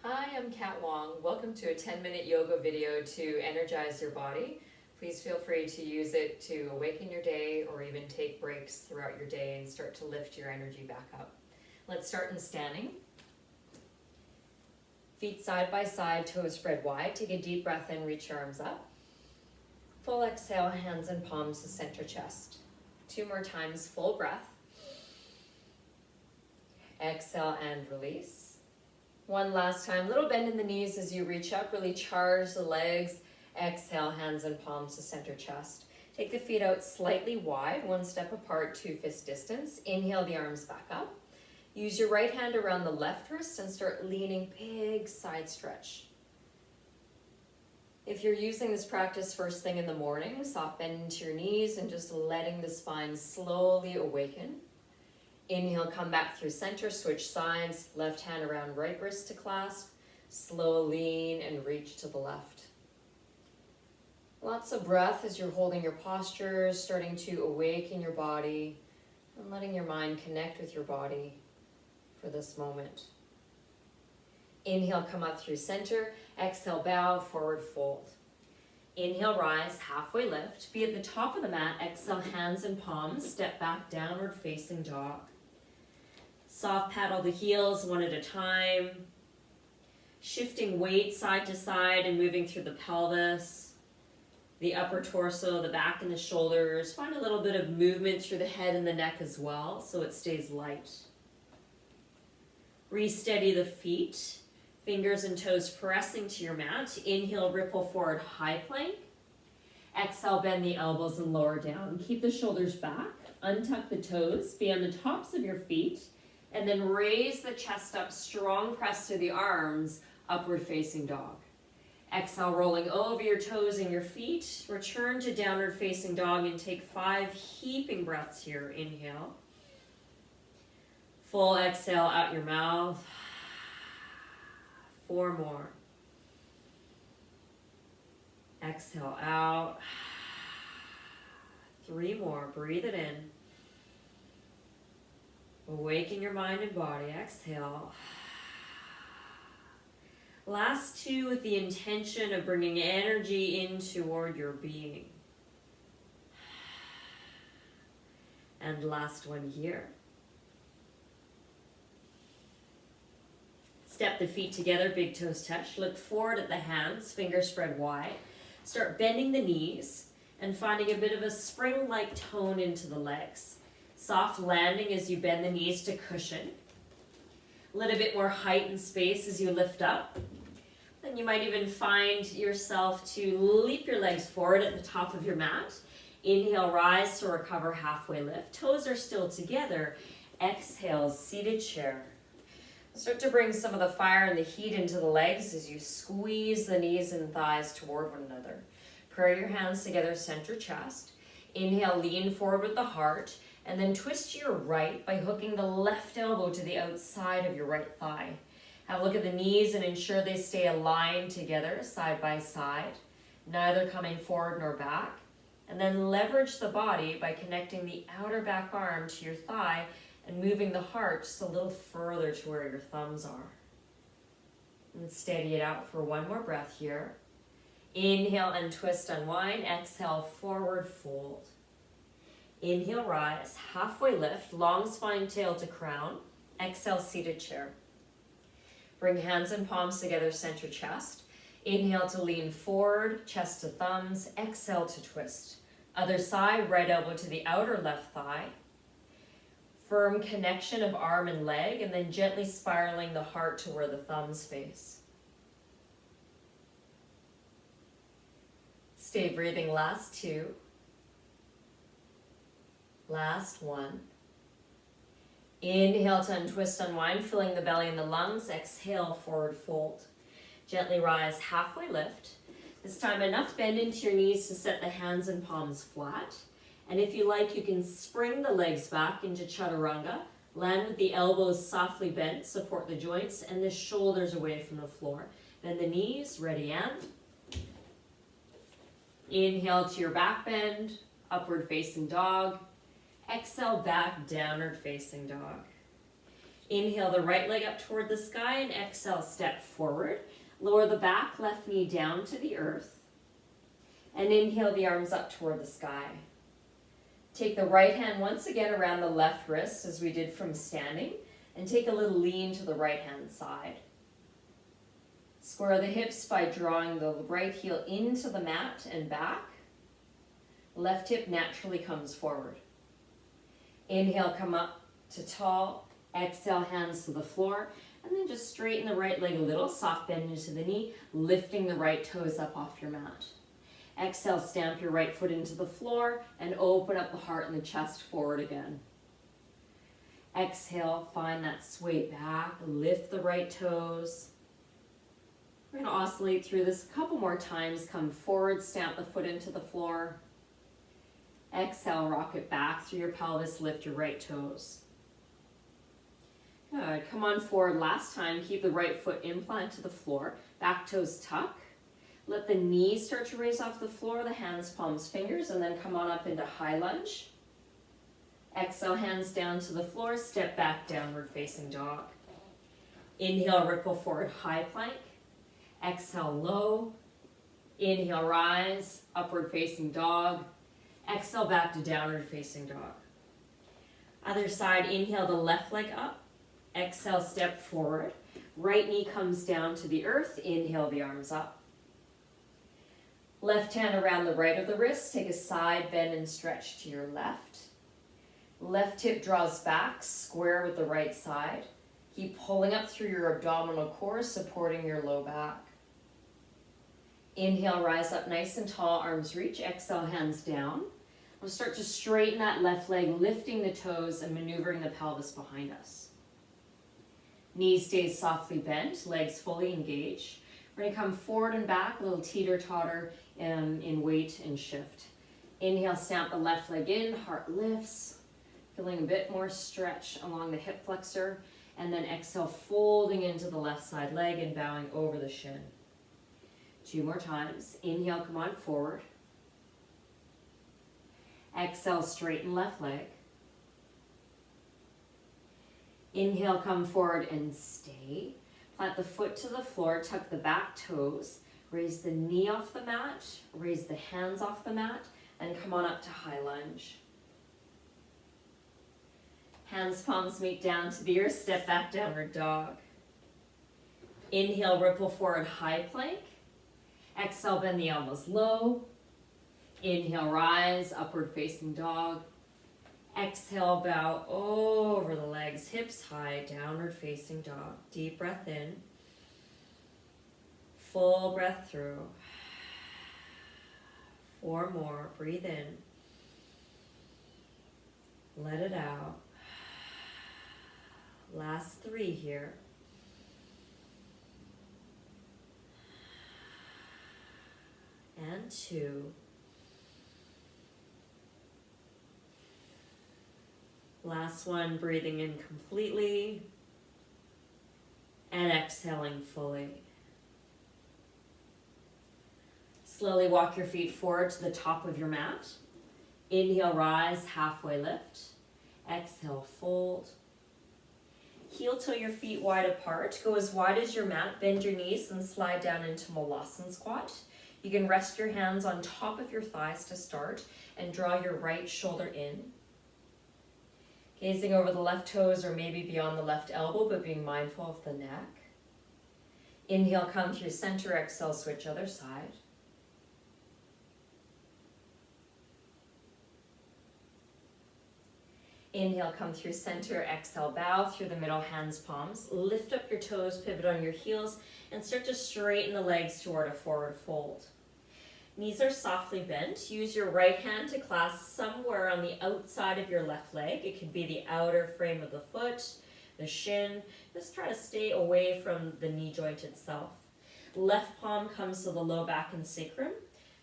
Hi, I'm Kat Wong. Welcome to a 10-minute yoga video to energize your body. Please feel free to use it to awaken your day or even take breaks throughout your day and start to lift your energy back up. Let's start in standing. Feet side by side, toes spread wide. Take a deep breath in, reach your arms up. Full exhale, hands and palms to center chest. 2 more times, full breath. Exhale and release. One last time, little bend in the knees as you reach up, really charge the legs. Exhale, hands and palms to center chest. Take the feet out slightly wide, 1 step apart, 2 fist distance. Inhale the arms back up. Use your right hand around the left wrist and start leaning, big side stretch. If you're using this practice first thing in the morning, soft bend into your knees and just letting the spine slowly awaken. Inhale, come back through center, switch sides, left hand around right wrist to clasp, slow lean and reach to the left. Lots of breath as you're holding your posture, starting to awaken your body and letting your mind connect with your body for this moment. Inhale, come up through center, exhale, bow, forward fold. Inhale, rise, halfway lift, be at the top of the mat, exhale, hands and palms, step back, downward facing dog. Soft paddle the heels 1 at a time, shifting weight side to side and moving through the pelvis, the upper torso, the back and the shoulders. Find a little bit of movement through the head and the neck as well so it stays light. Re-steady the feet, fingers and toes pressing to your mat. Inhale, ripple forward, high plank. Exhale, bend the elbows and lower down. Keep the shoulders back, untuck the toes, be on the tops of your feet, and then raise the chest up, strong press through the arms, upward facing dog. Exhale, rolling over your toes and your feet. Return to downward facing dog and take 5 heaping breaths here. Inhale. Full exhale out your mouth. 4 more. Exhale out. 3 more. Breathe it in. Awaken your mind and body. Exhale. Last 2 with the intention of bringing energy in toward your being. And last 1 here. Step the feet together, big toes touch. Look forward at the hands, fingers spread wide. Start bending the knees and finding a bit of a spring-like tone into the legs. Soft landing as you bend the knees to cushion. A little bit more height and space as you lift up. Then you might even find yourself to leap your legs forward at the top of your mat. Inhale, rise to recover, halfway lift. Toes are still together. Exhale, seated chair. Start to bring some of the fire and the heat into the legs as you squeeze the knees and thighs toward one another. Pray your hands together, center chest. Inhale, lean forward with the heart, and then twist to your right by hooking the left elbow to the outside of your right thigh. Have a look at the knees and ensure they stay aligned together, side by side, neither coming forward nor back. And then leverage the body by connecting the outer back arm to your thigh and moving the heart just a little further to where your thumbs are. And steady it out for 1 more breath here. Inhale and twist, unwind. Exhale, forward fold. Inhale, rise, halfway lift, long spine, tail to crown. Exhale, seated chair. Bring hands and palms together, center chest. Inhale to lean forward, chest to thumbs. Exhale to twist. Other side, right elbow to the outer left thigh. Firm connection of arm and leg, and then gently spiraling the heart to where the thumbs face. Stay breathing, last 2. Last 1. Inhale to untwist, unwind, filling the belly and the lungs. Exhale, forward fold. Gently rise, halfway lift. This time enough bend into your knees to set the hands and palms flat. And if you like, you can spring the legs back into chaturanga. Land with the elbows softly bent, support the joints, and the shoulders away from the floor. Bend the knees, ready and. Inhale to your back bend, upward facing dog. Exhale back, downward facing dog. Inhale the right leg up toward the sky and exhale, step forward. Lower the back, left knee down to the earth. And inhale the arms up toward the sky. Take the right hand once again around the left wrist as we did from standing, and take a little lean to the right hand side. Square the hips by drawing the right heel into the mat and back. Left hip naturally comes forward. Inhale, come up to tall. Exhale, hands to the floor. And then just straighten the right leg a little, soft bend into the knee, lifting the right toes up off your mat. Exhale, stamp your right foot into the floor and open up the heart and the chest forward again. Exhale, find that sway back, lift the right toes. We're going to oscillate through this a couple more times. Come forward, stamp the foot into the floor. Exhale, rock it back through your pelvis, lift your right toes. Good, come on forward last time. Keep the right foot implant to the floor, back toes tuck. Let the knees start to raise off the floor, the hands, palms, fingers, and then come on up into high lunge. Exhale, hands down to the floor, step back, downward facing dog. Inhale, ripple forward, high plank. Exhale, low. Inhale, rise, upward facing dog. Exhale, back to downward facing dog. Other side, inhale the left leg up. Exhale, step forward. Right knee comes down to the earth. Inhale the arms up. Left hand around the right of the wrist. Take a side bend and stretch to your left. Left hip draws back, square with the right side. Keep pulling up through your abdominal core, supporting your low back. Inhale, rise up nice and tall, arms reach. Exhale, hands down. We'll start to straighten that left leg, lifting the toes and maneuvering the pelvis behind us. Knees stay softly bent, legs fully engaged. We're going to come forward and back, a little teeter-totter in weight and shift. Inhale, stamp the left leg in, heart lifts, feeling a bit more stretch along the hip flexor, and then exhale, folding into the left side leg and bowing over the shin. 2 more times. Inhale, come on forward. Exhale, straighten left leg. Inhale, come forward and stay. Plant the foot to the floor, tuck the back toes, raise the knee off the mat, raise the hands off the mat, and come on up to high lunge. Hands, palms meet down to the earth, step back, downward dog. Inhale, ripple forward, high plank. Exhale, bend the elbows low. Inhale, rise, upward facing dog. Exhale, bow over the legs, hips high, downward facing dog. Deep breath in. Full breath through. 4 more, breathe in. Let it out. Last 3 here. And 2. Last one, breathing in completely and exhaling fully. Slowly walk your feet forward to the top of your mat. Inhale, rise, halfway lift. Exhale, fold. Heel toe your feet wide apart. Go as wide as your mat. Bend your knees and slide down into Malasana squat. You can rest your hands on top of your thighs to start and draw your right shoulder in. Gazing over the left toes or maybe beyond the left elbow, but being mindful of the neck. Inhale, come through center. Exhale, switch other side. Inhale, come through center. Exhale, bow through the middle, hands, palms. Lift up your toes, pivot on your heels, and start to straighten the legs toward a forward fold. Knees are softly bent. Use your right hand to clasp somewhere on the outside of your left leg. It could be the outer frame of the foot, the shin. Just try to stay away from the knee joint itself. Left palm comes to the low back and sacrum.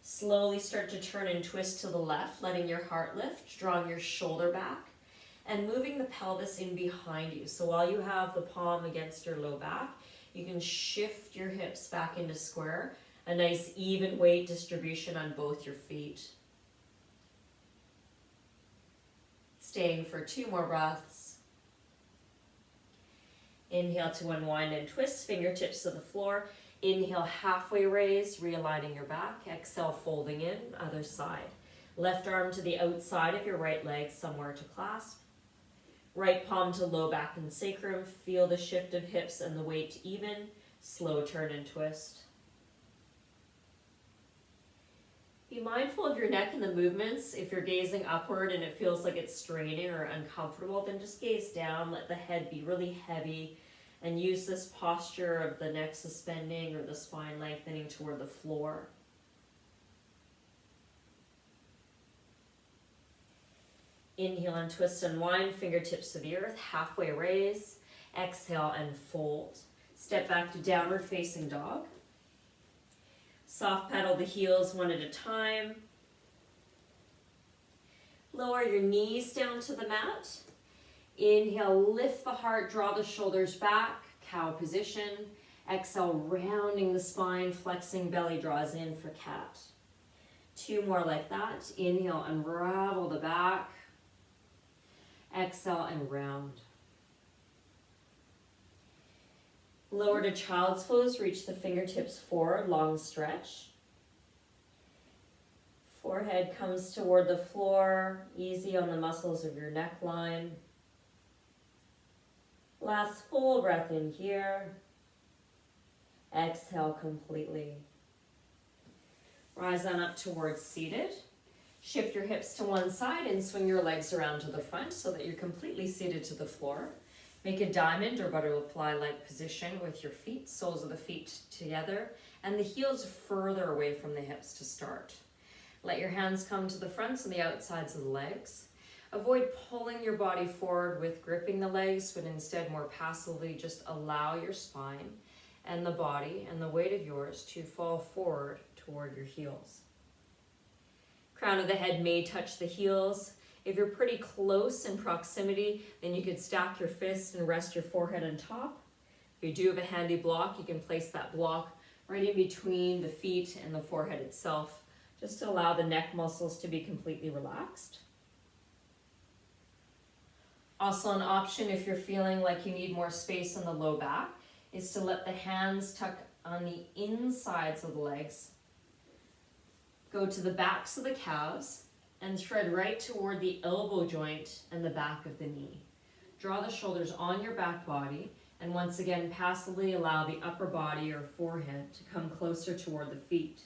Slowly start to turn and twist to the left, letting your heart lift, drawing your shoulder back, and moving the pelvis in behind you. So while you have the palm against your low back, you can shift your hips back into square. A nice even weight distribution on both your feet. Staying for 2 more breaths. Inhale to unwind and twist, fingertips to the floor. Inhale, halfway raise, realigning your back. Exhale, folding in, other side. Left arm to the outside of your right leg, somewhere to clasp. Right palm to low back and sacrum. Feel the shift of hips and the weight even. Slow turn and twist. Be mindful of your neck and the movements. If you're gazing upward and it feels like it's straining or uncomfortable, then just gaze down. Let the head be really heavy and use this posture of the neck suspending or the spine lengthening toward the floor. Inhale and twist and wind, fingertips to the earth, halfway raise. Exhale and fold. Step back to downward facing dog. Soft pedal the heels one at a time. Lower your knees down to the mat. Inhale, lift the heart, draw the shoulders back, cow position. Exhale, rounding the spine, flexing belly draws in for cat. 2 more like that. Inhale, unravel the back. Exhale and round. Lower to child's pose, reach the fingertips forward, long stretch. Forehead comes toward the floor, easy on the muscles of your neckline. Last full breath in here. Exhale completely. Rise on up towards seated. Shift your hips to one side and swing your legs around to the front so that you're completely seated to the floor. Make a diamond or butterfly-like position with your feet, soles of the feet together, and the heels further away from the hips to start. Let your hands come to the fronts and the outsides of the legs. Avoid pulling your body forward with gripping the legs, but instead more passively just allow your spine and the body and the weight of yours to fall forward toward your heels. Crown of the head may touch the heels. If you're pretty close in proximity, then you could stack your fists and rest your forehead on top. If you do have a handy block, you can place that block right in between the feet and the forehead itself, just to allow the neck muscles to be completely relaxed. Also an option, if you're feeling like you need more space on the low back, is to let the hands tuck on the insides of the legs. Go to the backs of the calves and thread right toward the elbow joint and the back of the knee. Draw the shoulders on your back body, and once again passively allow the upper body or forehead to come closer toward the feet.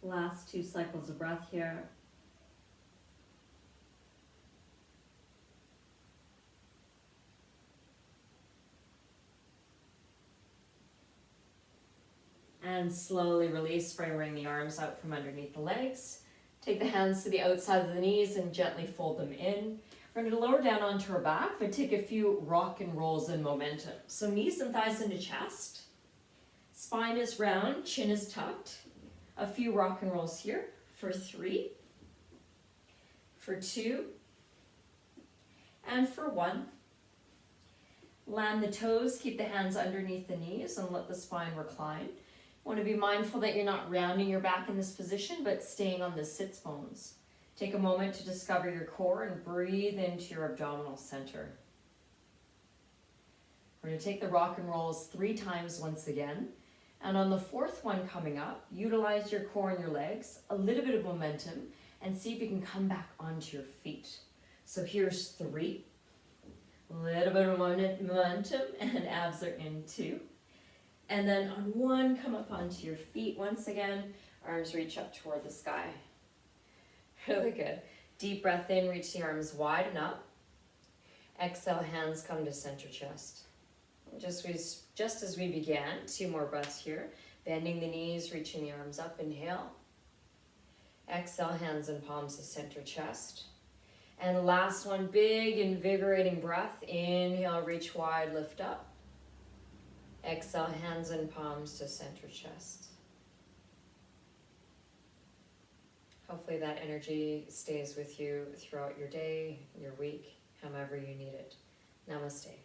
Last 2 cycles of breath here. And slowly release, bring the arms out from underneath the legs. Take the hands to the outside of the knees and gently fold them in. We're going to lower down onto our back, but take a few rock and rolls in momentum. So knees and thighs into chest. Spine is round, chin is tucked. A few rock and rolls here for 3, for 2, and for 1. Land the toes, keep the hands underneath the knees and let the spine recline. Want to be mindful that you're not rounding your back in this position, but staying on the sits bones. Take a moment to discover your core and breathe into your abdominal center. We're going to take the rock and rolls 3 times once again. And on the 4th one coming up, utilize your core and your legs, a little bit of momentum, and see if you can come back onto your feet. So here's 3. A little bit of momentum, and abs are in 2. And then on 1, come up onto your feet once again. Arms reach up toward the sky. Really good. Deep breath in, reach the arms wide and up. Exhale, hands come to center chest. Just as we began, 2 more breaths here. Bending the knees, reaching the arms up, inhale. Exhale, hands and palms to center chest. And last one, big invigorating breath. Inhale, reach wide, lift up. Exhale, hands and palms to center chest. Hopefully that energy stays with you throughout your day, your week, however you need it. Namaste.